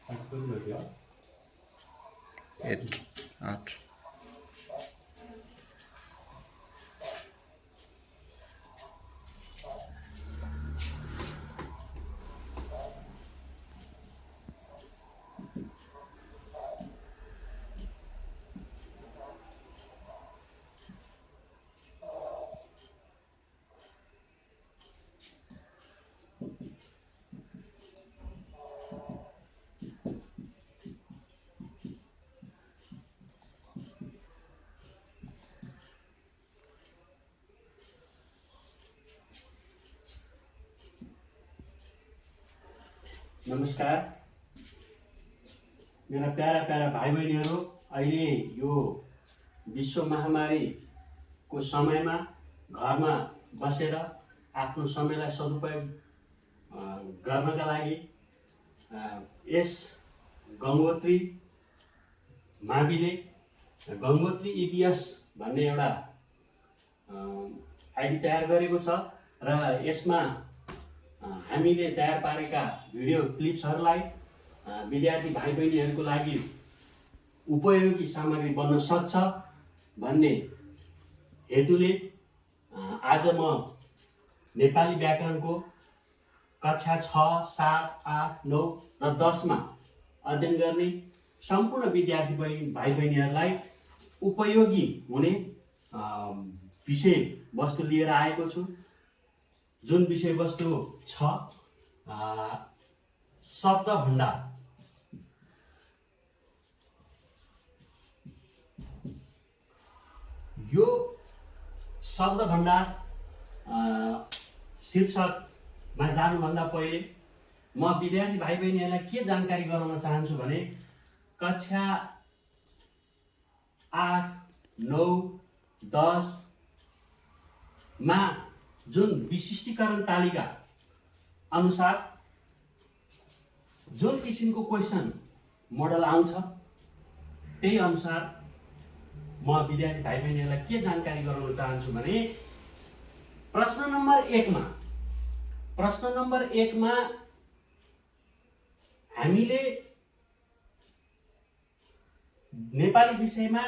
8 8 नमस्कार मेरा para para भाइ बहिनीहरू, अहिले यो विश्व महामारीको समयमा घरमा बसेर आफ्नो समयलाई सदुपयोग गर्नका लागि यस गङ्गोत्री माविले गङ्गोत्री इतिहास भन्ने एउटा आइडी तयार गरेको छ र यसमा हामीले तयार पारेका भिडियो क्लिप्सहरूलाई विद्यार्थी भाइ बहिनीहरूको लागि उपयोगी सामग्री बन्न सक्छ भन्ने हेतुले आज म नेपाली व्याकरणको कक्षा 6, 7, 8, 9 र 10 मा अध्ययन गर्ने सम्पूर्ण विद्यार्थी भाइ बहिनीहरूलाई उपयोगी हुने विषय वस्तु लिएर आएको छु। जुन विषय वस्तु छ शब्द भण्डार। यो शब्द भण्डार शीर्षकमा जानुभन्दा पहिले म विद्यार्थी भाइ बहिनीहरूलाई के जानकारी गराउन चाहन्छु भने कक्षा 8, 9, 10 मा जुन विशिष्टीकरण तालिका अनुसार जुन किसिमको क्वेसन मोडल आउँछ त्यही अनुसार म विद्यार्थी भाइ बहिनीहरूलाई के जानकारी गराउन चाहन्छु भने प्रश्न नम्बर 1 मा हामीले नेपाली विषयमा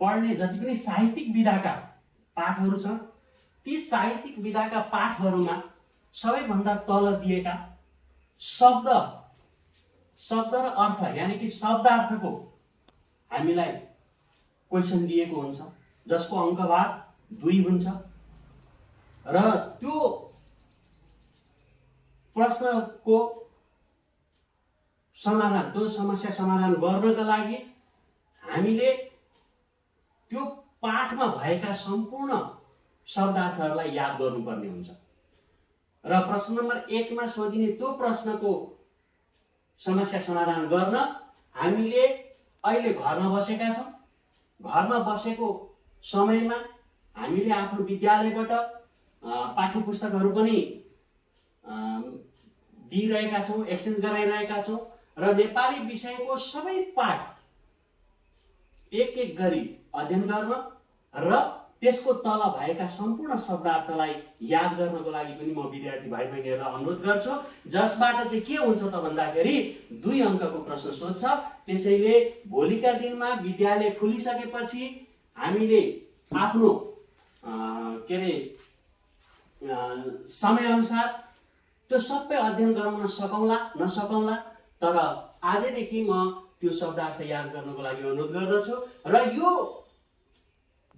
पढ्ने जति पनि साहित्यिक विधाका पाठहरू छन् ती साहित्यिक विधाका पाठहरूमा सबैभन्दा तल दिएका शब्द र अर्थ यानी कि शब्दार्थको हामीलाई क्वेसन दिएको हुन्छ जसको अङ्कभार 2 हुन्छ र त्यो प्रश्नको समाधान त्यो समस्या समाधान गर्नका लागि हामीले त्यो पाठमा भएका सम्पूर्ण शब्दार्थहरूलाई याद गर्नुपर्ने हुन्छ र प्रश्न नम्बर 1 मा सोधिने त्यो प्रश्नको समस्या समाधान गर्न हामीले अहिले घरमा बसेका छौँ। घरमा बसेको समयमा हामीले आफ्नो विद्यालयबाट पाठ्यपुस्तकहरू पनि दिइरहेका छौँ, एक्सचेन्ज गराइरहेका छौँ र नेपाली विषयको सबै पाठ एक गरी अध्ययन गर्न र त्यसको तल भएका सम्पूर्ण शब्दार्थलाई याद गर्नको लागि पनि म विद्यार्थी भाइ बहिनीहरूलाई अनुरोध गर्छु, जसबाट चाहिँ के हुन्छ त भन्दाखेरि 2 अङ्कको प्रश्न सोध्छ। त्यसैले भोलिका दिनमा विद्यालय खुलिसकेपछि हामीले आफ्नो समयअनुसार त्यो सबै अध्ययन गराउन सकौँला नसकौँला, तर आजदेखि म त्यो शब्दार्थ याद गर्नको लागि अनुरोध गर्दछु र यो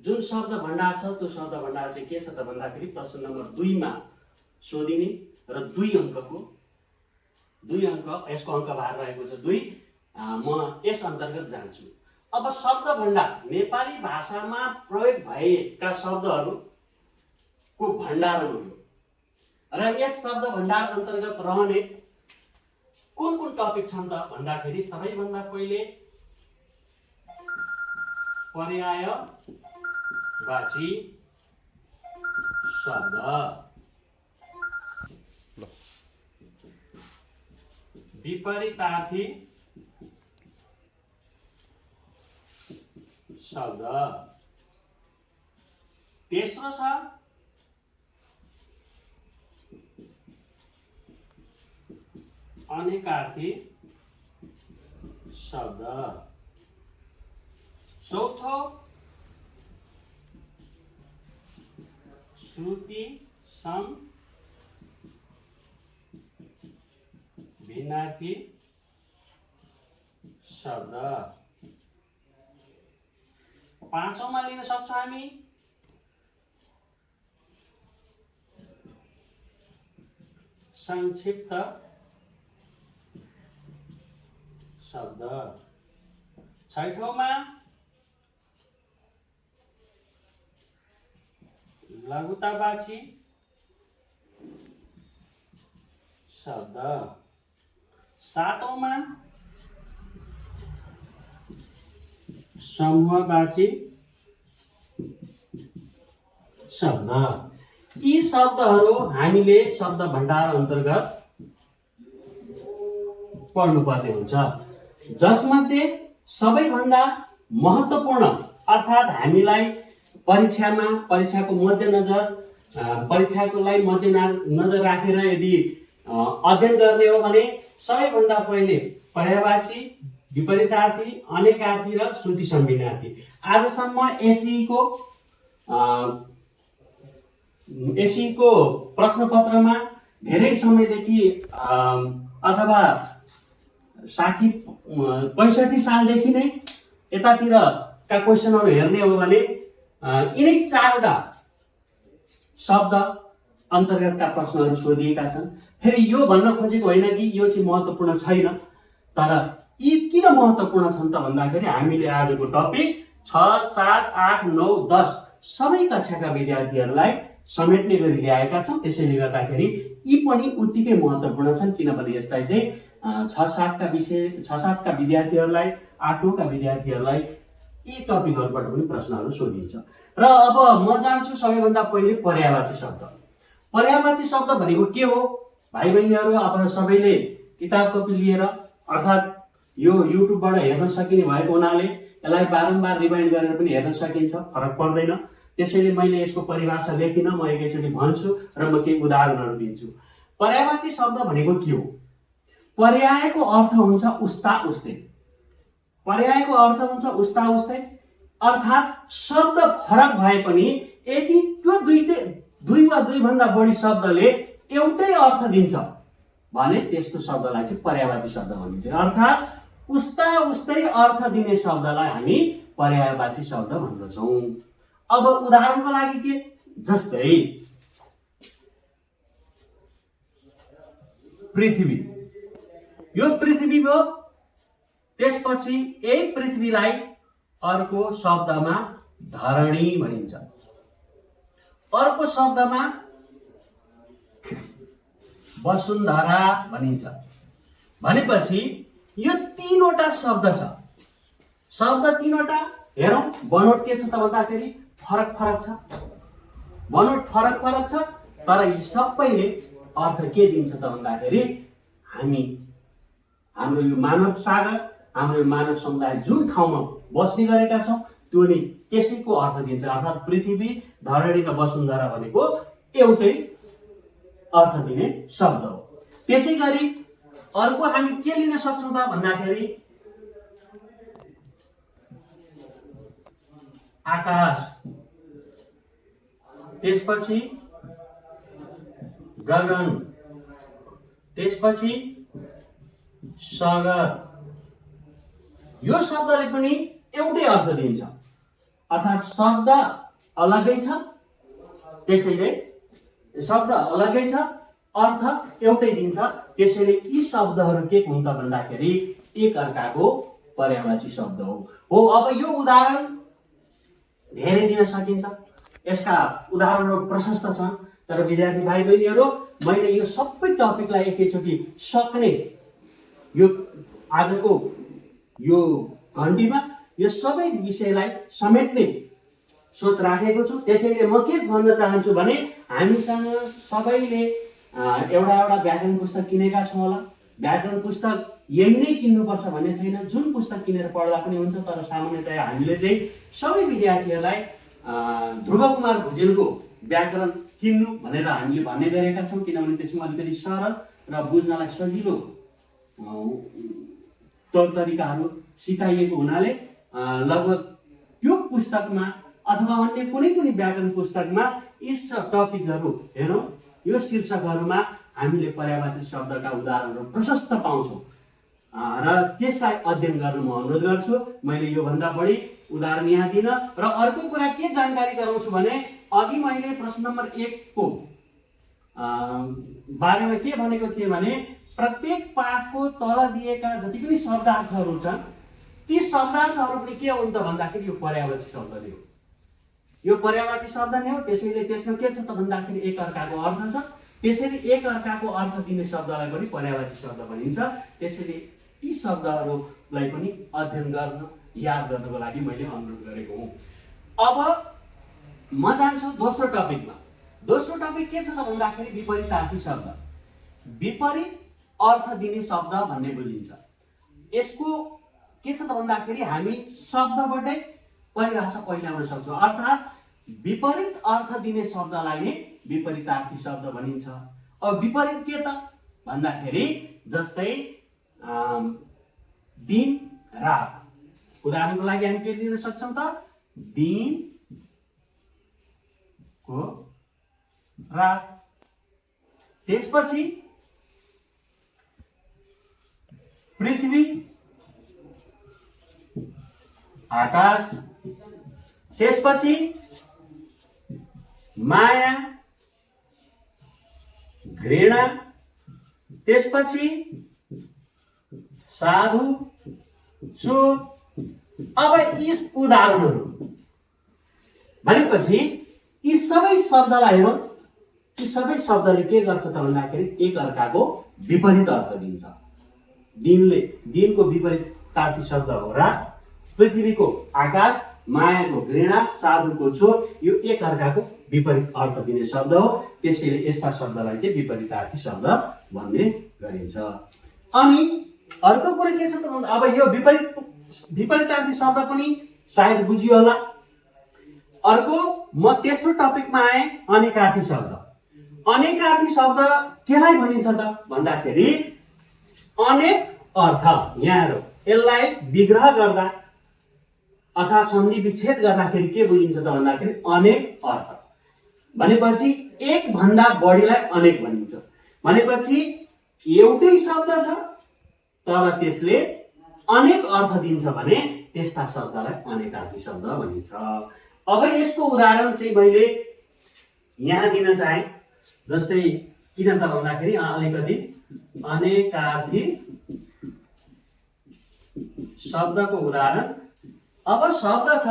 जुन शब्द भण्डार छ त्यो शब्द भण्डार चाहिँ के छ त भन्दाखेरि प्रश्न नम्बर 2 मा सोधिने र 2 अङ्क यसको अङ्कभार रहेको छ 2। म यस अन्तर्गत जान्छु। अब शब्द भण्डार नेपाली भाषामा प्रयोग भएका शब्दहरूको भण्डार हो र यस शब्द भण्डार अन्तर्गत रहने कुन टपिक छन् त भन्दाखेरि सबैभन्दा पहिले पर्यायवाची शब्द, विपरीतार्थी शब्द, तेस्रो छ अनेकार्थी शब्द। चौथो श्रुति सम भिन्नार्थी शब्द। पाँचौंमा लिन सक्छौँ हामी संक्षिप्त शब्द। छैठौंमा लघुतावाची शब्द। सातौंमा समूहवाची शब्द। यी शब्दहरू हामीले शब्द भण्डार अन्तर्गत पढ्नुपर्ने हुन्छ, जसमध्ये सबैभन्दा महत्त्वपूर्ण अर्थात् हामीलाई परीक्षाको मध्यनजर राखेर यदि अध्ययन गर्ने हो भने सबैभन्दा पहिले पर्यायवाची, विपरीतार्थी, अनेकार्थी र श्रुति सम्भिन्नार्थी। आजसम्म एसईको प्रश्नपत्रमा धेरै समयदेखि अथवा 65 सालदेखि नै यतातिरका क्वेसनहरू हेर्ने हो भने यिनै 4वटा शब्द अन्तर्गतका प्रश्नहरू सोधिएका छन्। फेरि यो भन्न खोजेको होइन कि यो चाहिँ महत्त्वपूर्ण छैन, तर यी किन महत्त्वपूर्ण छन् त भन्दाखेरि हामीले आजको टपिक 6, 7, 8, 9, 10 सबै कक्षाका विद्यार्थीहरूलाई समेट्ने गरी ल्याएका छौँ। त्यसैले गर्दाखेरि यी पनि उत्तिकै महत्त्वपूर्ण छन्, किनभने यसलाई चाहिँ 6, 7 का विद्यार्थीहरूलाई, 8, 9 का विद्यार्थीहरूलाई यी टपिकहरूबाट पनि प्रश्नहरू सोधिन्छ। र अब म जान्छु सबैभन्दा पहिले पर्यायवाची शब्द। पर्यायवाची शब्द भनेको के हो भाइ बहिनीहरू? अब सबैले किताब कपी लिएर अर्थात् यो युट्युबबाट हेर्न सकिने भएको हुनाले यसलाई बारम्बार रिमाइन्ड गरेर पनि हेर्न सकिन्छ, फरक पर्दैन। त्यसैले मैले यसको परिभाषा लेखिन, म एकैचोटि भन्छु र म केही उदाहरणहरू दिन्छु। पर्यायवाची शब्द भनेको के हो? पर्यायको अर्थ हुन्छ उस्ता उस्तै। पर्यायको अर्थ हुन्छ उस्ता उस्तै, अर्थात् शब्द फरक भए पनि यदि त्यो दुई वा दुईभन्दा बढी शब्दले एउटै अर्थ दिन्छ भने त्यस्तो शब्दलाई चाहिँ पर्यायवाची शब्द भनिन्छ। अर्थात् उस्ता उस्तै अर्थ दिने शब्दलाई हामी पर्यायवाची शब्द भन्दछौँ। अब उदाहरणको लागि के? जस्तै पृथ्वी, यो पृथ्वी हो। त्यसपछि यही पृथ्वीलाई अर्को शब्दमा धरणी भनिन्छ, अर्को शब्दमा वसुन्धरा भनिन्छ। भनेपछि यो 3वटा शब्द छ। शब्द 3वटा हेरौँ, बनोट के छ त भन्दाखेरि फरक छ। बनोट फरक छ, तर यी सबैले अर्थ के दिन्छ त भन्दाखेरि हाम्रो यो मानव सागर, हाम्रो यो मानव समुदाय जुन ठाउँमा बस्ने गरेका छौँ त्यो नै त्यसैको अर्थ दिन्छ। अर्थात् पृथ्वी, धरणी र वसुन्धरा भनेको एउटै अर्थ दिने शब्द हो। त्यसै गरी अर्को हामी के लिन सक्छौँ त भन्दाखेरि आकाश, त्यसपछि गगन, त्यसपछि सागर। यो शब्दले पनि एउटै अर्थ दिन्छ, अर्थात् शब्द अलगै छ, त्यसैले शब्द अलगै छ, अर्थ एउटै दिन्छ। त्यसैले यी शब्दहरू के हुन् त भन्दाखेरि एक अर्काको पर्यायवाची शब्द हो। अब यो उदाहरण धेरै दिन सकिन्छ, यसका उदाहरणहरू प्रशस्त छन्, तर विद्यार्थी भाइ बहिनीहरू मैले यो सबै टपिकलाई एकैचोटि सक्ने यो आजको यो घण्टीमा यो सबै विषयलाई समेट्ने सोच राखेको छु। त्यसैले म के भन्न चाहन्छु भने हामीसँग सबैले एउटा व्याकरण पुस्तक किनेका छौँ होला। व्याकरण पुस्तक यही नै किन्नुपर्छ भन्ने छैन, जुन पुस्तक किनेर पढ्दा पनि हुन्छ। तर सामान्यतया हामीले चाहिँ सबै विद्यार्थीहरूलाई ध्रुव कुमार भुजेलको व्याकरण किन्नु भनेर हामीले भन्ने गरेका छौँ, किनभने त्यसमा अलिकति सरल र बुझ्नलाई सजिलो तौर तरिकाहरू सिकाइएको हुनाले लगभग त्यो पुस्तकमा अथवा अन्य कुनै पनि व्याकरण पुस्तकमा यी टपिकहरू हेरौँ, यो शीर्षकहरूमा हामीले पर्यायवाची शब्दका उदाहरणहरू प्रशस्त पाउँछौँ र त्यसलाई अध्ययन गर्न म अनुरोध गर्छु। मैले योभन्दा बढी उदाहरण यहाँ दिन र अर्को कुरा के जानकारी गराउँछु भने अघि मैले प्रश्न नम्बर 1 को बारेमा के भनेको थिएँ भने प्रत्येक पाठको तल दिएका जति पनि शब्दार्थहरू छन् ती शब्दार्थहरू पनि के हुन् त भन्दाखेरि यो पर्यायवाची शब्द नै हो। यो पर्यायवाची शब्द नै हो, त्यसैले त्यसमा के छ त भन्दाखेरि एक अर्काको अर्थ छ। त्यसैले एक अर्काको अर्थ दिने शब्दलाई पनि पर्यायवाची शब्द भनिन्छ। त्यसैले ती शब्दहरूलाई पनि अध्ययन गर्न याद गर्नको लागि मैले अनुरोध गरेको हुँ। अब म जान्छु दोस्रो टपिकमा। दोस्रो टपिक के छ त भन्दाखेरि विपरीतार्थी शब्द, विपरीत अर्थ दिने शब्द भन्ने बुझिन्छ। यसको के छ त भन्दाखेरि हामी शब्दबाटै परिभाषा पहिल्याउन सक्छौँ, अर्थात् विपरीत अर्थ दिने शब्दलाई नै विपरीतार्थी शब्द भनिन्छ। अब विपरीत के त भन्दाखेरि जस्तै दिन रात, उदाहरणको लागि हामी के दिन सक्छौँ त दिन को रात। त्यसपछि पृथ्वी आकाश, त्यसपछि माया घृणा, त्यसपछि साधु चोर। अब यी उदाहरणहरू भनेपछि यी सबै शब्दलाई हेरौँ, यी सबै शब्दले के गर्छ त भन्दाखेरि एक अर्काको विपरीत अर्थ दिन्छ। दिनको विपरीतार्थी शब्द हो रात, पृथ्वीको आकाश, मायाको घृणा, साधुको चोर, यो एक अर्काको विपरीत अर्थ दिने शब्द हो। त्यसैले यस्ता शब्दलाई चाहिँ विपरीतार्थी शब्द भन्ने गरिन्छ। अनि अर्को कुरा के छ त भन्दा अब यो विपरीतार्थी शब्द पनि सायद बुझियो होला। अर्को म तेस्रो टपिकमा आएँ, अनेकार्थी शब्द। अनेकार्थी शब्द केलाई भनिन्छ त भन्दाखेरि अनेक अर्थ, यहाँ यसलाई विग्रह गर्दा अर्थात् सन्धि विच्छेद गर्दाखेरि के बुझिन्छ त भन्दाखेरि अनेक अर्थ भनेपछि एक भन्दा बढीलाई अनेक भनिन्छ। भनेपछि एउटै शब्द छ तर त्यसले अनेक अर्थ दिन्छ भने त्यस्ता शब्दलाई अनेकार्थी शब्द भनिन्छ। अब यसको उदाहरण चाहिँ मैले यहाँ दिन चाहे, जस्तै किन त भन्दाखेरि अलिकति अनेकार्थी शब्दको उदाहरण। अब शब्द छ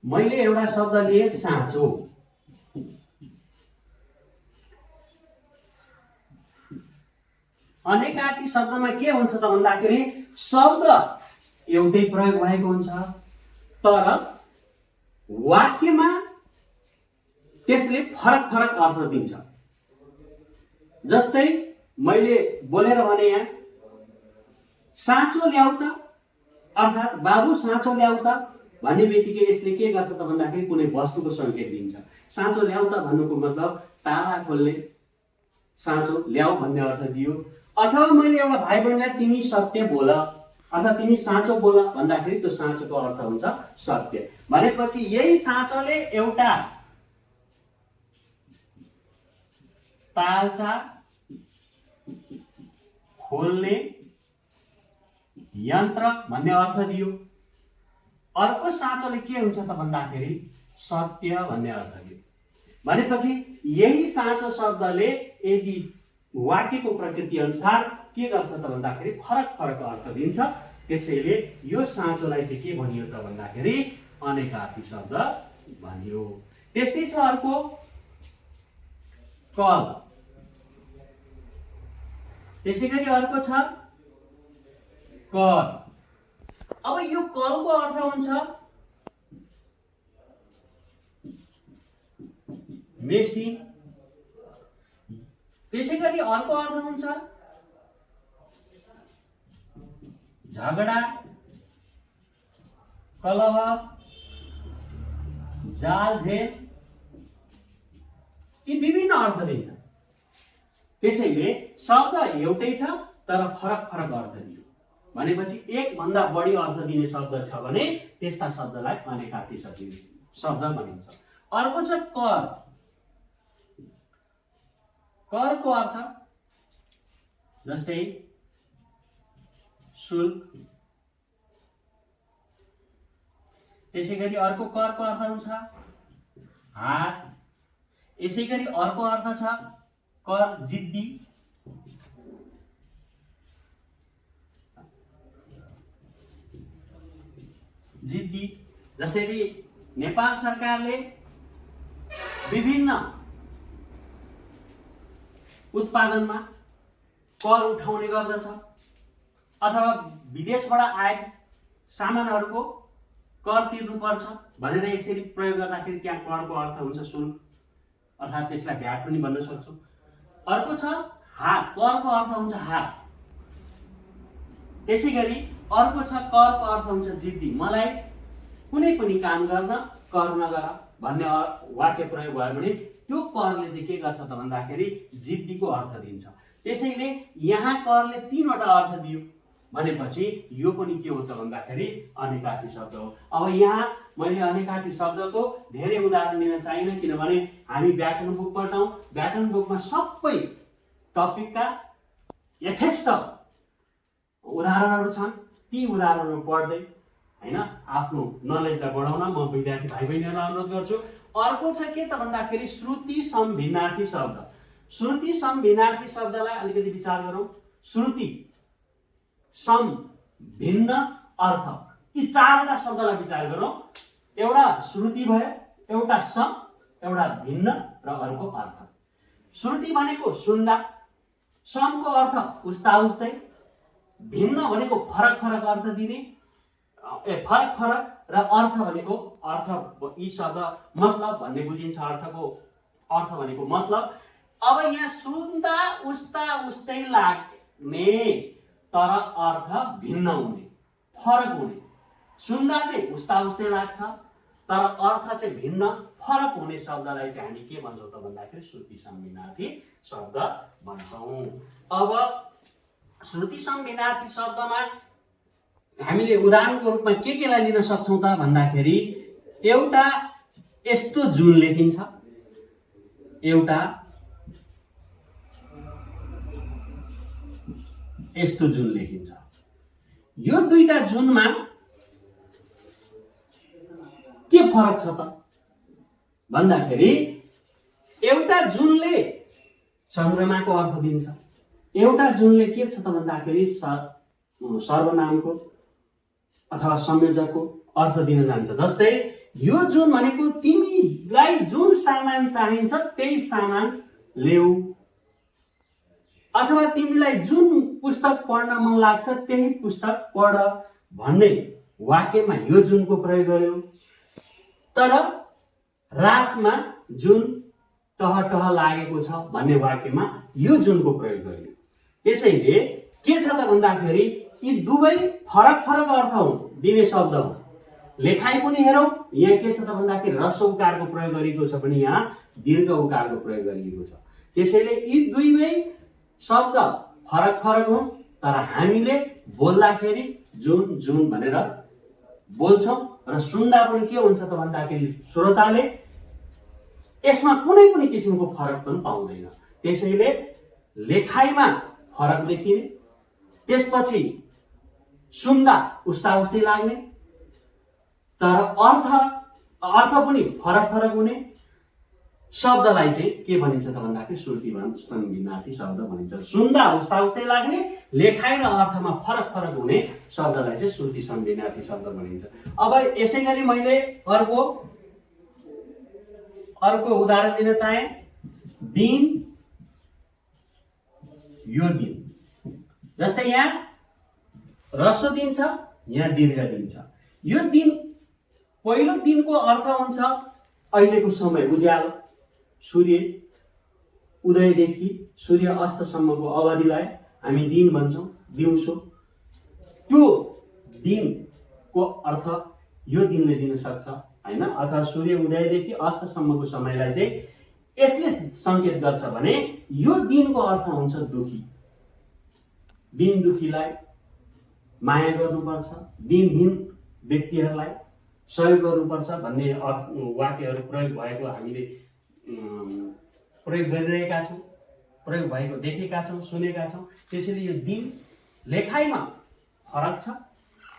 मैले एउटा शब्द लिएँ साँचो। अनेकार्थी शब्दमा के हुन्छ त भन्दाखेरि शब्द एउटै प्रयोग भएको हुन्छ तर वाक्यमा त्यसले फरक फरक अर्थ दिन्छ। जस्तै मैले बोलेर भने यहाँ साँचो ल्याउ त, अर्थात् बाबु साँचो ल्याउ त भन्ने बित्तिकै यसले के गर्छ त भन्दाखेरि कुनै वस्तुको संकेत दिन्छ। साँचो ल्याउ त भन्नुको मतलब ताला खोल्ने साँचो ल्याउ भन्ने अर्थ दियो। अथवा मैले एउटा भाइ बहिनीलाई तिमी सत्य बोल अथवा तिमी साँचो बोल भन्दाखेरि त्यो साँचोको अर्थ हुन्छ सत्य। भनेपछि यही साँचोले एउटा तालचा खोल्ने यन्त्र भन्ने अर्थ दियो। अर्को साँचोले के हुन्छ त भन्दाखेरि सत्य भन्ने अर्थ दियो। भनेपछि यही साँचो शब्दले यदि वाक्यको प्रकृति अनुसार के गर्छ त भन्दाखेरि फरक फरक अर्थ दिन्छ। त्यसैले यो साँचोलाई चाहिँ के भनियो त भन्दाखेरि अनेकार्थी शब्द भनियो। त्यस्तै छ अर्को कल। त्यसै गरी अर्को छ कर। अब यो कलको अर्थ हुन्छ मेसिन। त्यसै गरी अर्को अर्थ हुन्छ झगडा, कलह, जालझेल, यी विभिन्न अर्थ दिन्छ। त्यसैले शब्द एउटै छ तर फरक फरक अर्थ दियो भनेपछि एक भन्दा बढी अर्थ दिने शब्द छ भने त्यस्ता शब्दलाई अनेकार्थी शब्द भनिन्छ। अर्को छ कर। करको अर्थ जस्तै शुल्क। त्यसैगरी अर्को करको अर्थ हुन्छ हार। यसैगरी अर्को अर्थ छ कर जिद्दी। जिद्दी जसरी नेपाल सरकारले विभिन्न उत्पादनमा कर उठाउने गर्दछ अथवा विदेशबाट आएका सामानहरूको कर तिर्नुपर्छ भनेर यसरी प्रयोग गर्दाखेरि त्यहाँ करको अर्थ हुन्छ शुल्क अर्थात् त्यसलाई भ्याट पनि भन्न सक्छौँ। अर्को छ हार। करको अर्थ हुन्छ हार। त्यसैगरी अर्को छ करको अर्थ हुन्छ जिद्दी। मलाई कुनै पनि काम गर्न कर नगर भन्ने वाक्य प्रयोग भयो भने त्यो करले चाहिँ के गर्छ त भन्दाखेरि जिद्दीको अर्थ दिन्छ। त्यसैले यहाँ करले 3 वटा अर्थ दियो भनेपछि यो पनि के हो त भन्दाखेरि अनेकार्थी शब्द हो। अब यहाँ मैले अनेकार्थी शब्दको धेरै उदाहरण दिन चाहिन किनभने हामी व्याकरण बुक पढ्छौँ। व्याकरण बुकमा सबै टपिकका यथेष्ट उदाहरणहरू छन्। ती उदाहरणहरू पढ्दै हैन आफ्नो नलेजलाई बढाउन म विद्यार्थी भाइ बहिनीहरूलाई अनुरोध गर्छु। अर्को छ के त भन्दाखेरि श्रुति सम भिन्नार्थी शब्द। श्रुति सम भिन्नार्थी शब्दलाई अलिकति विचार गरौँ। श्रुति सम भिन्न अर्थ यी 4वटा शब्दलाई विचार गरौँ। एउटा श्रुति भयो, एउटा सम, एउटा भिन्न र अर्को अर्थ। श्रुति भनेको सुन्दा, समको अर्थ उस्ता उस्तै, भिन्न भनेको फरक फरक अर्थ दिने, फरक फरक र अर्थ भनेको अर्थ यी शब्द मतलब भन्ने बुझिन्छ। अर्थको अर्थ भनेको मतलब। अब यहाँ सुन्दा उस्ता उस्तै लाग्ने तर अर्थ भिन्न हुने, फरक हुने। सुन्दा चाहिँ उस्ता उस्तै लाग्छ तर अर्थ चाहिँ भिन्न फरक हुने शब्दलाई चाहिँ हामी के भन्छौँ त भन्दाखेरि श्रुति सम्भिन्नार्थी शब्द भन्छौँ। अब श्रुति सम्भिन्नार्थी शब्दमा हामीले उदाहरणको रूपमा केलाई लिन सक्छौँ त भन्दाखेरि एउटा यस्तो जुन लेखिन्छ, एउटा यस्तो जुन लेखिन्छ। यो दुईटा जुनमा के फरक छ त भन्दाखेरि एउटा जुनले चन्द्रमाको अर्थ दिन्छ, एउटा जुनले के छ त भन्दाखेरि सर्वनामको अथवा संयोजकको अर्थ दिन जान्छ। जस्तै यो जुन भनेको तिमीलाई जुन सामान चाहिन्छ त्यही सामान ल्याऊ, अथवा तिमीलाई जुन पुस्तक पढ्न मन लाग्छ त्यही पुस्तक पढ भन्ने वाक्यमा यो जुनको प्रयोग गर्यो। तर रातमा जुन टह टह लागेको छ भन्ने वाक्यमा यो जुनको प्रयोग गर्यो। त्यसैले के छ त भन्दाखेरि यी दुवै फरक फरक अर्थ दिने शब्द हो। लेखाइ पनि हेरौँ, यहाँ के छ त भन्दाखेरि ह्रस्व उकारको प्रयोग गरिएको छ भने यहाँ दीर्घ उकारको प्रयोग गरिएको छ। त्यसैले यी दुवै शब्द फरक फरक हुन् तर हामीले बोल्दाखेरि जुन जुन भनेर बोल्छौँ र सुन्दा पनि के हुन्छ त भन्दाखेरि श्रोताले यसमा कुनै पनि किसिमको फरक पनि पाउँदैन। त्यसैले लेखाइमा फरक देखिने, त्यसपछि सुन्दा उस्ता उस्तै लाग्ने तर अर्थ पनि फरक फरक हुने शब्दलाई चाहिँ के भनिन्छ त भन्दाखेरि श्रुति सम्भिन्नार्थी शब्द भनिन्छ। सुन्दा उस्ता उस्तै लाग्ने, लेखाइ र अर्थमा फरक फरक हुने शब्दलाई चाहिँ श्रुति सम्भिन्नार्थी शब्द भनिन्छ। अब यसै गरी मैले अर्को उदाहरण दिन चाहे। दिन, यो दिन। जस्तै यहाँ ह्रस्व दिन छ, यहाँ दीर्घ दिन छ। यो दिन पहिलो दिनको अर्थ हुन्छ अहिलेको समय उज्यालो, सूर्य उदयदेखि सूर्य अस्तसम्मको अवधिलाई हामी दिन भन्छौँ, दिउँसो। त्यो दिनको अर्थ यो दिनले दिन सक्छ हैन, अथवा सूर्य उदयदेखि अस्तसम्मको समयलाई चाहिँ यसले संकेत गर्छ भने यो दिनको अर्थ हुन्छ दुखी। दिन दुखीलाई माया गर्नुपर्छ, दिनहीन व्यक्तिहरूलाई सहयोग गर्नुपर्छ भन्ने वाक्यहरू प्रयोग भएको हामीले प्रयोग गरिरहेका छौँ, प्रयोग भएको देखेका छौँ, सुनेका छौँ। त्यसैले यो दिन लेखाइमा फरक छ,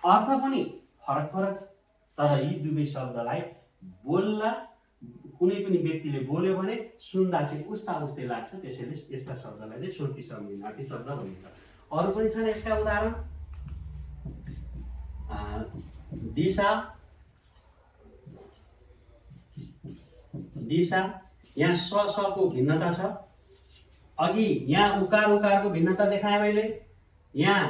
अर्थ पनि फरक फरक छ, तर यी दुवै शब्दलाई बोल्दा कुनै पनि व्यक्तिले बोल्यो भने सुन्दा चाहिँ उस्ता उस्तै लाग्छ। त्यसैले यस्ता शब्दलाई चाहिँ श्रुति समानार्थी शब्द भनिन्छ। अरू पनि छन् यसका उदाहरण। दिशा, दिशा यहाँ को भिन्नता छ। अघि यहाँ उकार उकारको भिन्नता देखाएँ मैले। यहाँ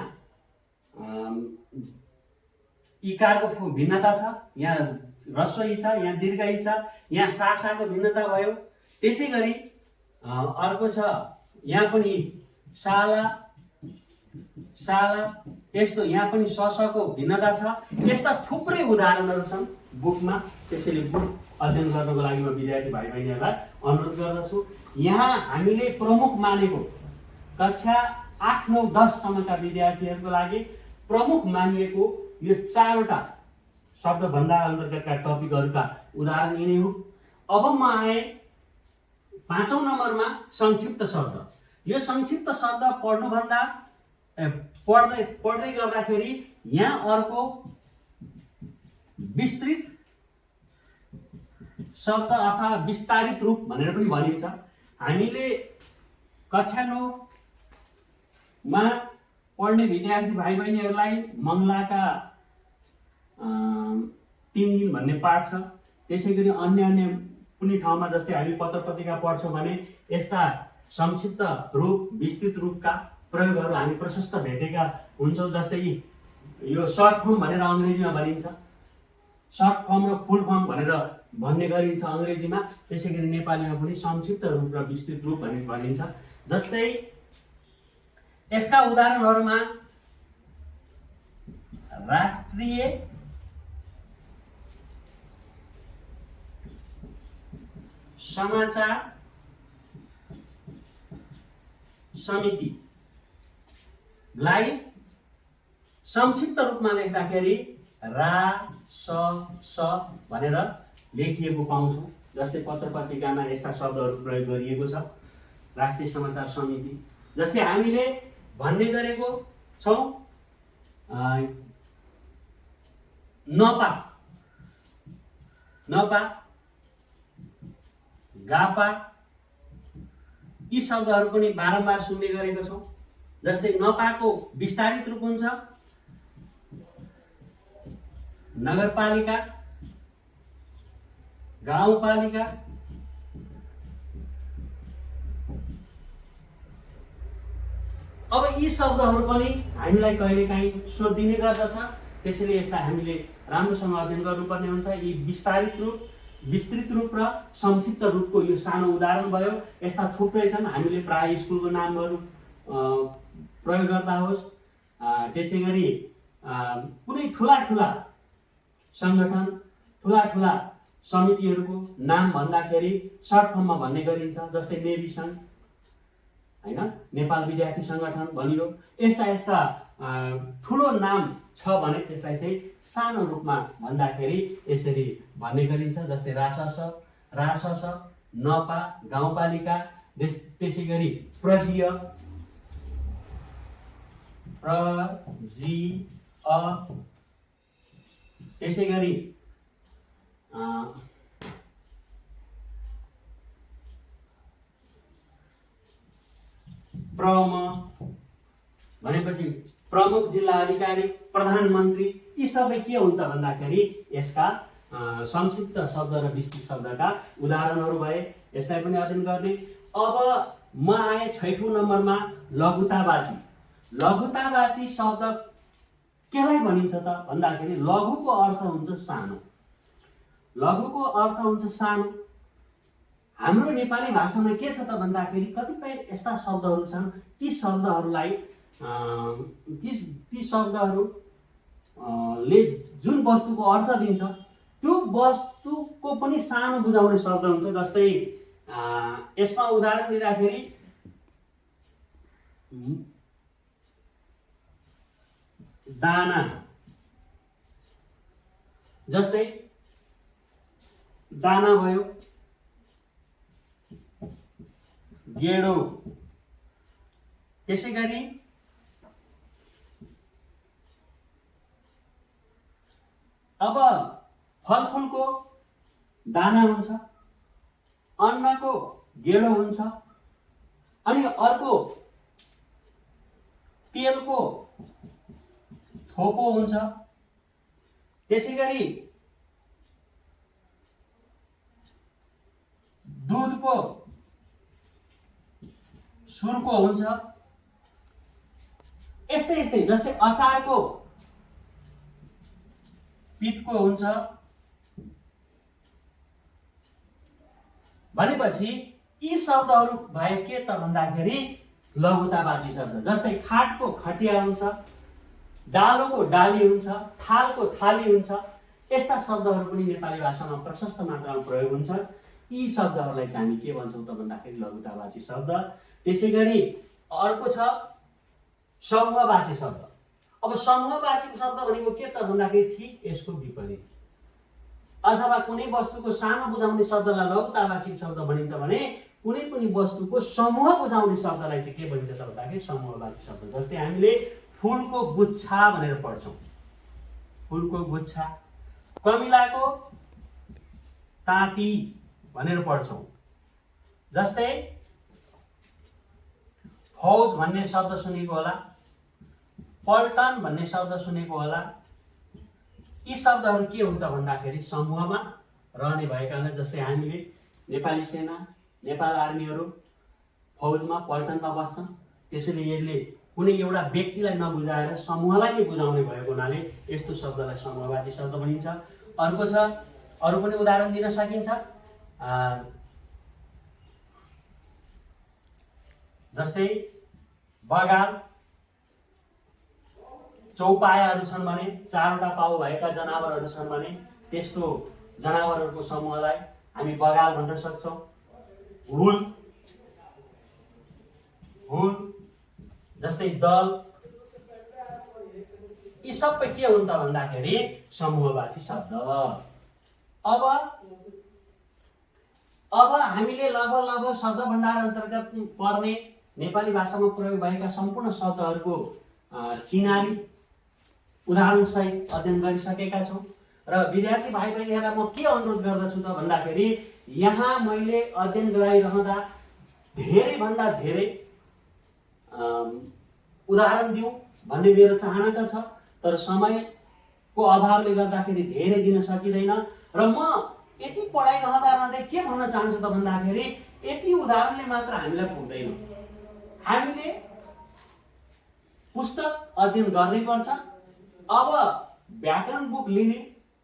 इकारको भिन्नता छ, यहाँ ह्रस्व इ छ, यहाँ दीर्घ इ छ, यहाँ सासाको भिन्नता भयो। त्यसै गरी अर्को छ यहाँ पनि साला, साला यस्तो यहाँ पनि सको भिन्नता छ। यस्ता थुप्रै उदाहरणहरू छन् बुकमा। त्यसैले बुक अध्ययन गर्नको लागि म विद्यार्थी भाइ बहिनीहरूलाई अनुरोध गर्दछु। यहाँ हामीले प्रमुख मानेको कक्षा 8, 9, 10 सम्मका विद्यार्थीहरूको लागि प्रमुख मानिएको यो 4वटा शब्दभण्डार अन्तर्गतका टपिकहरूका उदाहरण यिनै हो। अब म आएँ 5औं नम्बरमा संक्षिप्त शब्द। यो संक्षिप्त शब्द पढ्नुभन्दा पढ्दै गर्दाखेरि यहाँ अर्को विस्तृत शब्द अथवा विस्तारित रूप भनेर पनि भनिन्छ। हामीले कक्षा 9 मा पढ्ने विद्यार्थी भाइ बहिनीहरूलाई मङ्गलाका 3 दिन भन्ने पाठ छ। त्यसै गरी अन्य कुनै ठाउँमा जस्तै हामी पत्र पत्रिका पढ्छौँ भने यस्ता संक्षिप्त रूप विस्तृत रूपका प्रयोगहरू हामी प्रशस्त भेटेका हुन्छौँ। जस्तै यो सर्ट फर्म भनेर अङ्ग्रेजीमा भनिन्छ, सर्ट फर्म र फुल फर्म भनेर भन्ने गरिन्छ अङ्ग्रेजीमा। त्यसै गरी नेपालीमा पनि संक्षिप्त रूप र विस्तृत रूप भनेर भनिन्छ। जस्तै यसका उदाहरणहरूमा राष्ट्रिय समाचार समितिलाई संक्षिप्त रूपमा लेख्दाखेरि रा.स.स भनेर लेखिएको पाउँछौँ। जस्तै पत्र पत्रिकामा यस्ता शब्दहरू प्रयोग गरिएको छ। राष्ट्रिय समाचार समिति जस्तै हामीले भन्ने गरेको छौँ नपा, नपा, गापा यी शब्दहरू पनि बारम्बार सुन्ने गरेको छौँ। जस्तै नपाको विस्तारित रूप हुन्छ नगरपालिका, गाउँपालिका। अब यी शब्दहरू पनि हामीलाई कहिलेकाहीँ सोधिने गर्दछ। त्यसैले यसलाई हामीले राम्रोसँग अध्ययन गर्नुपर्ने हुन्छ। यी विस्तारित रूप, विस्तृत रूप र संक्षिप्त रूपको यो सानो उदाहरण भयो। यस्ता थुप्रै छन्। हामीले प्राय स्कुलको नामहरू प्रयोग गर्दा होस्, त्यसै गरी कुनै ठुला ठुला सङ्गठन, ठुला ठुला समितिहरूको नाम भन्दाखेरि सर्ट फर्ममा भन्ने गरिन्छ। जस्तै नेभी सङ्घ हैन, नेपाल विद्यार्थी सङ्गठन भनियो। यस्ता यस्ता ठुलो नाम छ भने त्यसलाई चाहिँ सानो रूपमा भन्दाखेरि यसरी भन्ने गरिन्छ। जस्तै रासस, रासस, नपा, गाउँपालिका। त्यसै गरी प्रजिय, प्रजिअ। त्यसै गरी प्रम भनेपछि प्रमुख जिल्ला अधिकारी, प्रधानमन्त्री। यी सबै के हुन् त भन्दाखेरि यसका संक्षिप्त शब्द र विस्तृत शब्दका उदाहरणहरू भए। यसलाई पनि अध्ययन गर्ने। अब म आएँ 6औं नम्बरमा लघुतावाची। लघुतावाची शब्द केलाई भनिन्छ त भन्दाखेरि लघुको अर्थ हुन्छ सानो। लघुको अर्थ हुन्छ सानो। हाम्रो नेपाली भाषामा के छ त भन्दाखेरि कतिपय यस्ता शब्दहरू छन्, ती शब्दहरूलाई ती शब्दहरूले जुन वस्तुको अर्थ दिन्छ त्यो वस्तुको पनि सानो बुझाउने शब्द हुन्छ। जस्तै यसमा उदाहरण दिँदाखेरि दाना, जस्तै दाना भयो, गेडो, त्यसै गरी अब फलफुलको दाना हुन्छ, अन्नको गेडो हुन्छ, अनि अर्को तेलको थोपो हुन्छ, त्यसै गरी दुधको सुर्को हुन्छ, यस्तै यस्तै जस्तै अचारको पित्तको हुन्छ। भनेपछि यी शब्दहरू भए के त भन्दाखेरि लघुतावाची शब्द, जस्तै खाटको खटिया हुन्छ, डालोको डाली हुन्छ, थालको थाली हुन्छ। यस्ता शब्दहरू पनि नेपाली भाषामा प्रशस्त मात्रामा प्रयोग हुन्छ। यी शब्दहरूलाई चाहिँ हामी के भन्छौँ त भन्दाखेरि लघुतावाची शब्द। त्यसै गरी अर्को छ समूहवाची शब्द। अब समूहवाची शब्द भनेको के त भन्दाखेरि ठिक यसको विपरीत, अथवा कुनै वस्तुको सानो बुझाउने शब्दलाई लघुतावाची शब्द भनिन्छ भने कुनै पनि वस्तुको समूह बुझाउने शब्दलाई चाहिँ के भनिन्छ त भन्दाखेरि समूहवाची शब्द। जस्तै हामीले फुलको गुच्छा भनेर पढ्छौँ, फुलको गुच्छा, कमिलाको ताती भनेर पढ्छौँ। जस्तै फौज भन्ने शब्द सुनेको होला, पल्टन भन्ने शब्द सुनेको होला। यी शब्दहरू के हुन्छ भन्दाखेरि समूहमा रहने भएकाले, जस्तै हामीले नेपाली सेना, नेपाल आर्मीहरू फौजमा पल्टनमा बस्छन्, त्यसैले यसले कुनै एउटा व्यक्तिलाई नबुझाएर समूहलाई नै बुझाउने भएको हुनाले यस्तो शब्दलाई समूहवाची शब्द भनिन्छ। अर्को छ, अरू पनि उदाहरण दिन सकिन्छ, जस्तै बगाल, चौपायाहरू छन् भने, चारवटा पाउ भएका जनावरहरू छन् भने त्यस्तो जनावरहरूको समूहलाई हामी बगाल भन्न सक्छौँ। हुल, हुल जस्तै दल, यी सबै के हुन् त भन्दाखेरि समूहवाची शब्द। अब हामीले लगभग शब्द भण्डार अन्तर्गत पढ्ने नेपाली भाषामा प्रयोग भएका सम्पूर्ण शब्दहरूको चिनारी उदाहरणसहित अध्ययन गरिसकेका छौँ। र विद्यार्थी भाइ बहिनीहरूलाई म के अनुरोध गर्दछु त भन्दाखेरि यहाँ मैले अध्ययन गराइरहँदा धेरैभन्दा धेरै उदाहरण दिउँ भन्ने मेरो चाहना त छ, तर समयको अभावले गर्दाखेरि धेरै दिन सकिँदैन। र म यति पढाइरहँदै के भन्न चाहन्छु त भन्दाखेरि यति उदाहरणले मात्र हामीलाई पुग्दैन, हामीले पुस्तक अध्ययन गर्नै पर्छ। अब व्याकरण बुक लिने,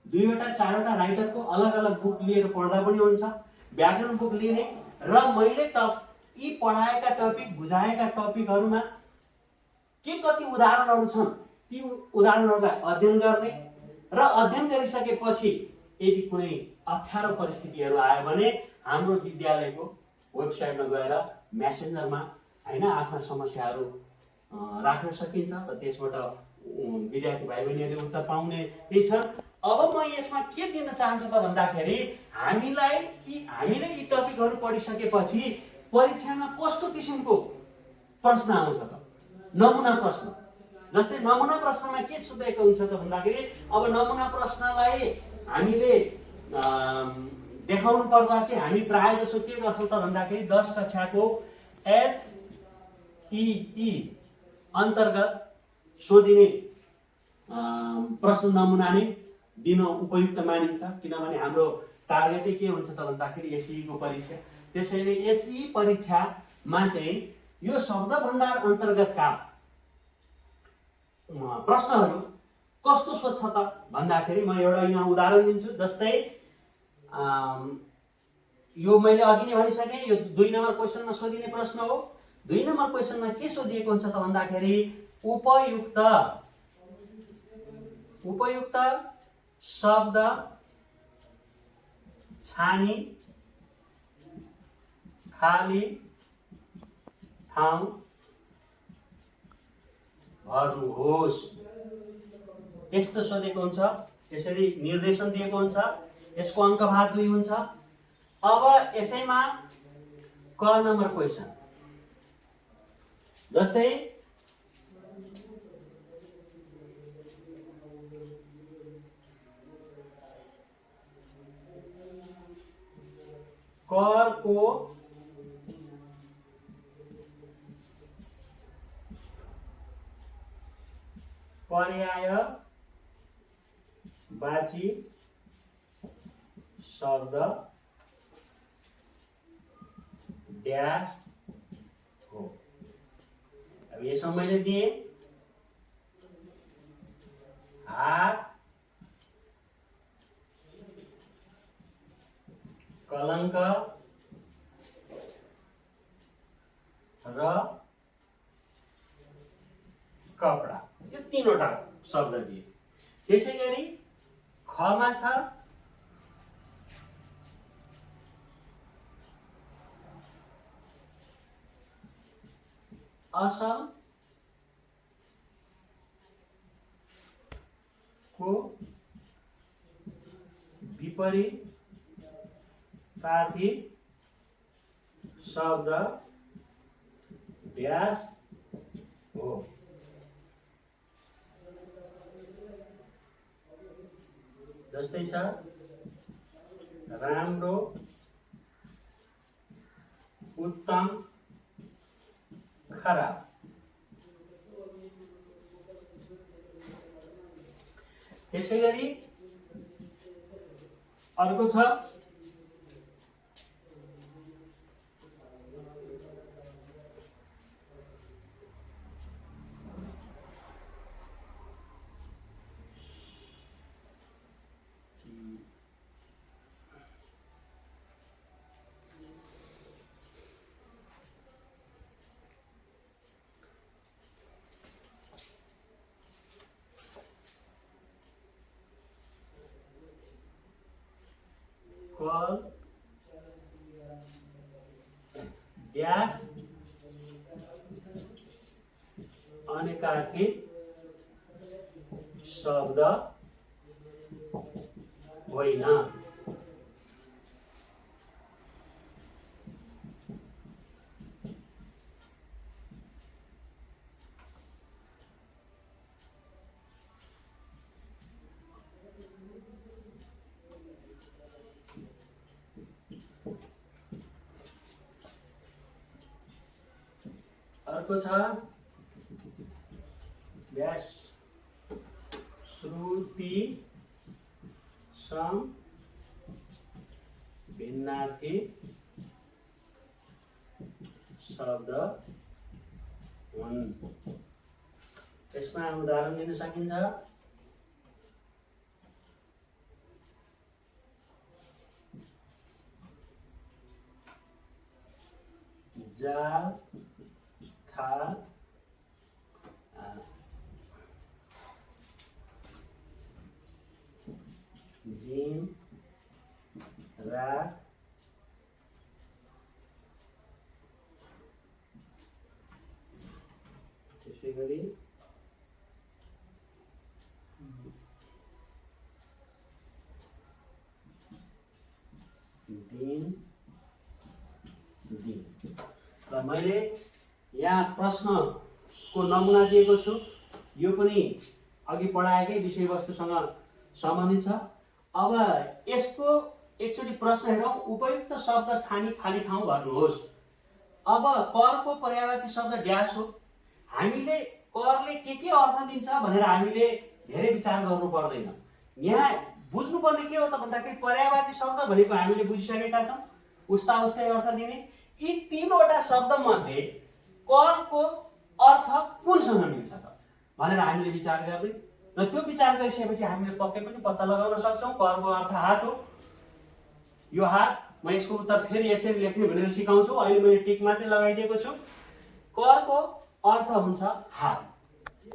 2वटा 4वटा राइटरको अलग अलग बुक लिएर पढ्दा पनि हुन्छ। व्याकरण बुक लिने र मैले यी पढाएका टपिक, बुझाएका टपिकहरूमा के कति उदाहरणहरू छन् ती उदाहरणहरूलाई अध्ययन गर्ने र अध्ययन गरिसकेपछि यदि कुनै अप्ठ्यारो परिस्थितिहरू आयो भने हाम्रो विद्यालयको वेबसाइटमा गएर मेसेन्जरमा हैन आफ्ना समस्याहरू राख्न सकिन्छ र त्यसबाट विद्यार्थी भाइ बहिनीहरूले उत्तर पाउने नै छन्। अब म यसमा के दिन चाहन्छु त भन्दाखेरि हामीले यी टपिकहरू पढिसकेपछि परीक्षामा कस्तो किसिमको प्रश्न आउँछ त, नमुना प्रश्न। जस्तै नमुना प्रश्नमा के सोधेको हुन्छ त भन्दाखेरि अब नमुना प्रश्नलाई हामीले देखाउनु पर्दा चाहिँ हामी प्राय जसो के गर्छौँ त भन्दाखेरि 10 कक्षाको SEE अन्तर्गत सोधिने प्रश्न नमुना नै दिन उपयुक्त मानिन्छ, किनभने हाम्रो टार्गेटै के हुन्छ त भन्दाखेरि SEE को परीक्षा। त्यसैले SEE परीक्षामा चाहिँ यो शब्द भण्डार अन्तर्गतका प्रश्नहरू कस्तो सोध्छ त भन्दाखेरि म एउटा यहाँ उदाहरण दिन्छु। जस्तै यो मैले अघि नै भनिसकेँ, यो 2 नम्बर क्वेसनमा सोधिने प्रश्न हो। 2 नम्बर क्वेसनमा के सोधिएको हुन्छ त भन्दाखेरि उपयुक्त शब्द छानी खाली ठाउँ भर्नुहोस्। यस्तो सोधेको हुन्छ, यसरी निर्देशन दिएको हुन्छ, यसको अङ्कभार 2 हुन्छ। अब यसैमा क नम्बर क्वेसन, जस्तै करको पर्यायवाची शब्द डैश हो। अब यसमा मैले दिए हात, कलंक र कपडा, यो तीनवटा शब्द दिए। त्यसैगरी खमा छ असल को विपरीतार्थी शब्द डैश हो। जस्तै छ राम्रो, उत्तम, खराब। त्यसैगरी अर्को छ कल डैश अनेकार्थी शब्द होइन। अर्को छ डैश श्रुति सम भिन्नार्थी शब्द हुन्। यसमा उदाहरण दिन सकिन्छ। जाल, थाल, दिन, रात, त्यसैगरी दिन दिन। र मैले यहाँ प्रश्नको नमुना दिएको छु, यो पनि अघि पढाएकै विषयवस्तुसँग सम्बन्धित छ। अब यसको एकचोटि प्रश्न हेरौँ। उपयुक्त शब्द छानी खाली ठाउँ भर्नुहोस्। अब करको पर्यायवाची शब्द डैश हो। हामीले करले के अर्थ दिन्छ भनेर हामीले धेरै विचार गर्नु पर्दैन। यहाँ बुझ्नुपर्ने के हो त भन्दाखेरि पर्यायवाची शब्द भनेको हामीले बुझिसकेका छौँ, उस्ता उस्तै अर्थ दिने। यी तीनवटा शब्द मध्ये करको अर्थ कुनसँग मिल्छ त भनेर हामीले विचार गर्ने, र त्यो विचार गरिसकेपछि हामीले पक्कै पनि पत्ता लगाउन सक्छौँ करको अर्थ हात हो। यो हात, म यसको उत्तर फेरि यसरी लेख्ने भनेर सिकाउँछु। अहिले मैले टिक मात्रै लगाइदिएको छु। करको अर्थ हुन्छ हात।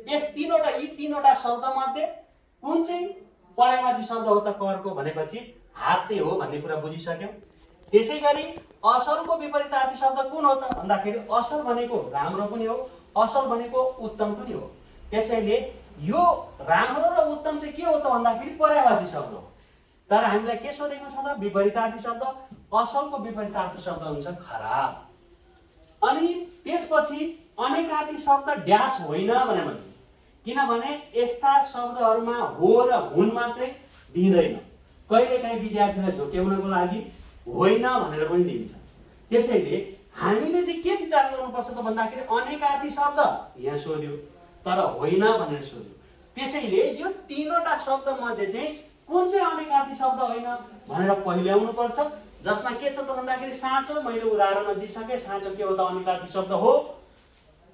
यी तीनवटा शब्द मध्ये कुन चाहिँ पर्यायवाची शब्द हो त करको भनेपछि हात चाहिँ हो भन्ने कुरा बुझिसक्यौँ। त्यसैगरी असलको विपरीतार्थी शब्द कुन हो त भन्दाखेरि असल भनेको राम्रो पनि हो, असल भनेको उत्तम पनि हो। त्यसैले यो राम्रो र उत्तम चाहिँ के हो त भन्दाखेरि पर्यायवाची शब्द हो। तर हामीलाई के सोधेको छ त विपरीतार्थी शब्द, असलको विपरीतार्थी शब्द हुन्छ खराब। अनि त्यसपछि अनेकार्थी शब्द ड्यास होइन भने पनि, किनभने यस्ता शब्दहरूमा हो र हुन मात्रै दिँदैन, कहिलेकाहीँ विद्यार्थीलाई झोक्याउनको लागि होइन भनेर पनि दिन्छ। त्यसैले हामीले चाहिँ के विचार गर्नुपर्छ त भन्दाखेरि अनेकार्थी शब्द यहाँ सोध्यो तर होइन भनेर सोध्यो। त्यसैले यो तीनवटा शब्द मध्ये चाहिँ कुन चाहिँ अनेकार्थी शब्द होइन भनेर पहिल्याउनु पर्छ, जसमा के छ त भन्दाखेरि साँचो मैले उदाहरणमा दिइसके। साँचो के हो त अनेकार्थी शब्द हो।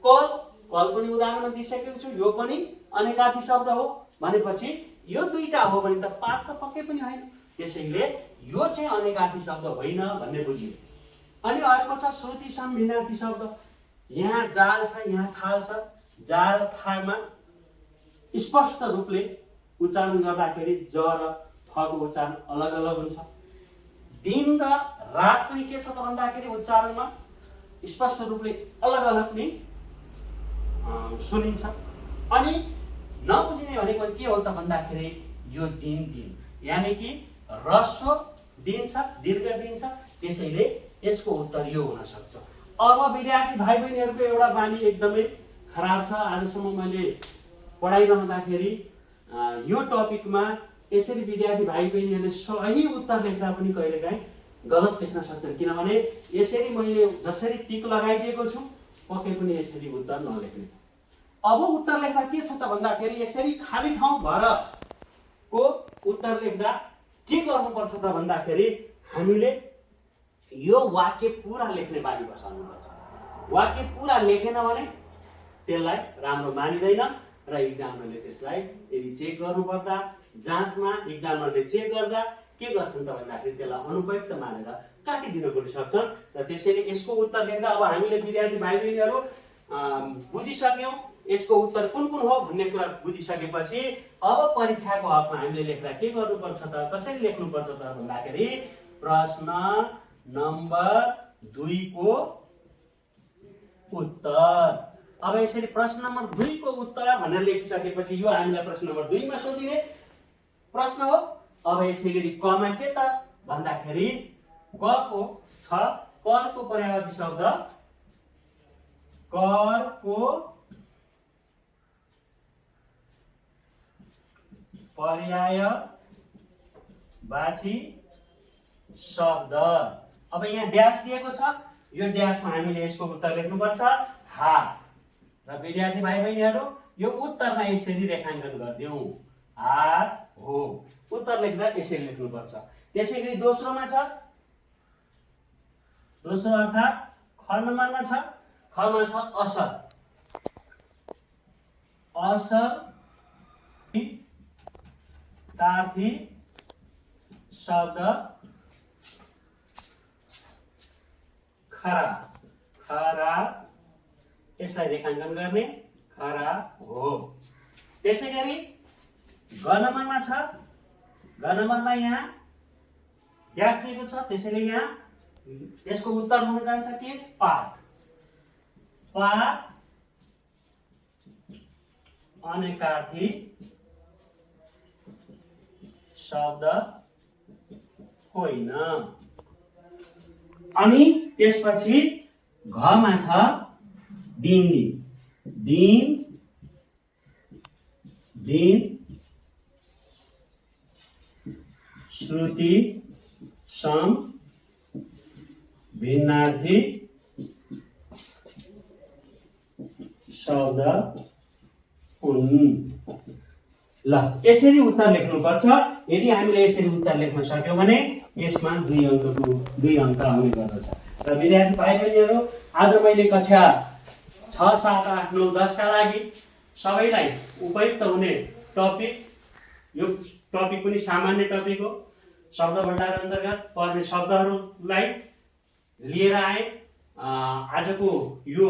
कल, कल पनि उदाहरणमा दिइसकेको छु, यो पनि अनेकार्थी शब्द हो। भनेपछि यो दुईटा हो भने त पात त पक्कै पनि होइन। त्यसैले यो चाहिँ अनेकार्थी शब्द होइन भन्ने बुझियो। अनि अर्को छ श्रुति सम्भिन्नार्थी शब्द। यहाँ जाल छ, यहाँ थाल छ। जा र थामा स्पष्ट रूपले उच्चारण गर्दाखेरि ज र फको उच्चारण अलग अलग हुन्छ। दिन र रात पनि के छ त भन्दाखेरि उच्चारणमा स्पष्ट रूपले अलग अलग नै सुनिन्छ। अनि नबुझिने भनेको के हो त भन्दाखेरि यो दिन दिन यानी कि ह्रस्व दिन छ, दीर्घ दिन छ। त्यसैले यसको उत्तर यो हुन सक्छ। अब विद्यार्थी भाइ बहिनीहरूको एउटा बानी एकदमै खराब छ। आजसम्म मैले पढाइरहँदाखेरि यो टपिकमा यसरी विद्यार्थी भाइ बहिनीहरूले सही उत्तर लेख्दा पनि कहिलेकाहीँ गलत लेख्न सक्छन्, किनभने यसरी मैले जसरी टिक लगाइदिएको छु पक्कै पनि यसरी उत्तर नलेख्ने। अब उत्तर लेख्दा के छ त भन्दाखेरि यसरी खाली ठाउँ भरको उत्तर लेख्दा के गर्नुपर्छ त भन्दाखेरि हामीले यो वाक्य पुरा लेख्ने बानी बसाल्नुपर्छ। वाक्य पुरा लेखेन भने त्यसलाई राम्रो मानिँदैन र इक्जामरले त्यसलाई यदि चेक गर्नुपर्दा जाँचमा इक्जामरले चेक गर्दा के गर्छन् त भन्दाखेरि त्यसलाई अनुपयुक्त मानेर काटिदिन पनि सक्छन्। र त्यसैले यसको उत्तर लेख्दा अब हामीले विद्यार्थी भाइ बहिनीहरू बुझिसक्यौँ यसको उत्तर कुन कुन हो भन्ने कुरा बुझिसकेपछि अब परीक्षाको हकमा हामीले लेख्दा के गर्नुपर्छ त, कसरी लेख्नुपर्छ त भन्दाखेरि प्रश्न नम्बर 2 को उत्तर। अब यसरी प्रश्न नम्बर 2 को उत्तर भनेर लेखिसकेपछि यो हामीलाई प्रश्न नम्बर 2 मा सोधिने प्रश्न हो। अब यसै गरी कमा के त भन्दाखेरि क को छ, करको पर्यायवाची शब्द करको पर्यायवाची शब्द। अब यहाँ ड्यास दिएको छ, यो ड्यासमा हामीले यसको उत्तर लेख्नुपर्छ हात। र विद्यार्थी भाइ बहिनीहरू यो उत्तरमा यसरी रेखाङ्कन गरिदिउँ हात हो। उत्तर लेख्दा यसरी लेख्नुपर्छ। त्यसैगरी दोस्रोमा छ, दोस्रो अर्थात् ख नम्बरमा छ, खमा छ असल। असल तार्थी शब्द खराब, खराब यसलाई रेखाङ्कन गर्ने खराब हो। त्यसैगरी ग नम्बरमा छ, ग नम्बरमा यहाँ ड्यास दिएको छ, त्यसैले यहाँ यसको उत्तर हुन जान्छ के पात। पात अनेकार्थी शब्द होइन। अनि त्यसपछि घमा छ दिन, दिन दिन श्रुति सम भिन्नार्थी शब्द हुन्। ल यसरी उत्तर लेख्नुपर्छ। यदि हामीले यसरी उत्तर लेख्न सक्यौँ भने यसमा 2 अङ्क आउने गर्दछ। र विद्यार्थी भाइ बहिनीहरू आज मैले कक्षा 6, 7, 8, 9, 10 का लागि सबैलाई उपयुक्त हुने टपिक, यो टपिक पनि सामान्य टपिक हो। शब्द भण्डार अन्तर्गत पर्ने शब्दहरूलाई लिएर आए। आजको यो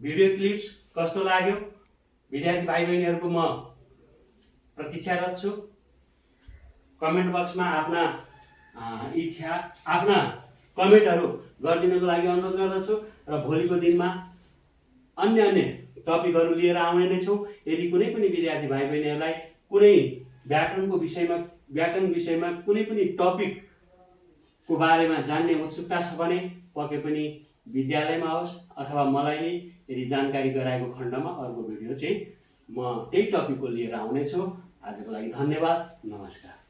भिडियो क्लिप्स कस्तो लाग्यो विद्यार्थी भाइ बहिनीहरूको म प्रतीक्षारत छु। कमेन्ट बक्समा आफ्ना इच्छा आफ्ना कमेन्टहरू गरिदिनुको लागि अनुरोध गर्दछु र भोलिको दिनमा अन्य टपिकहरू लिएर आउने नै छौँ। यदि कुनै पनि विद्यार्थी भाइ बहिनीहरूलाई कुनै व्याकरण विषयमा कुनै पनि टपिकको बारेमा जान्ने उत्सुकता छ भने पक्कै पनि विद्यालयमा होस् अथवा मलाई नै यदि जानकारी गराएको खण्डमा अर्को भिडियो चाहिँ म त्यही टपिकको लिएर आउनेछु। आजको लागि धन्यवाद, नमस्कार।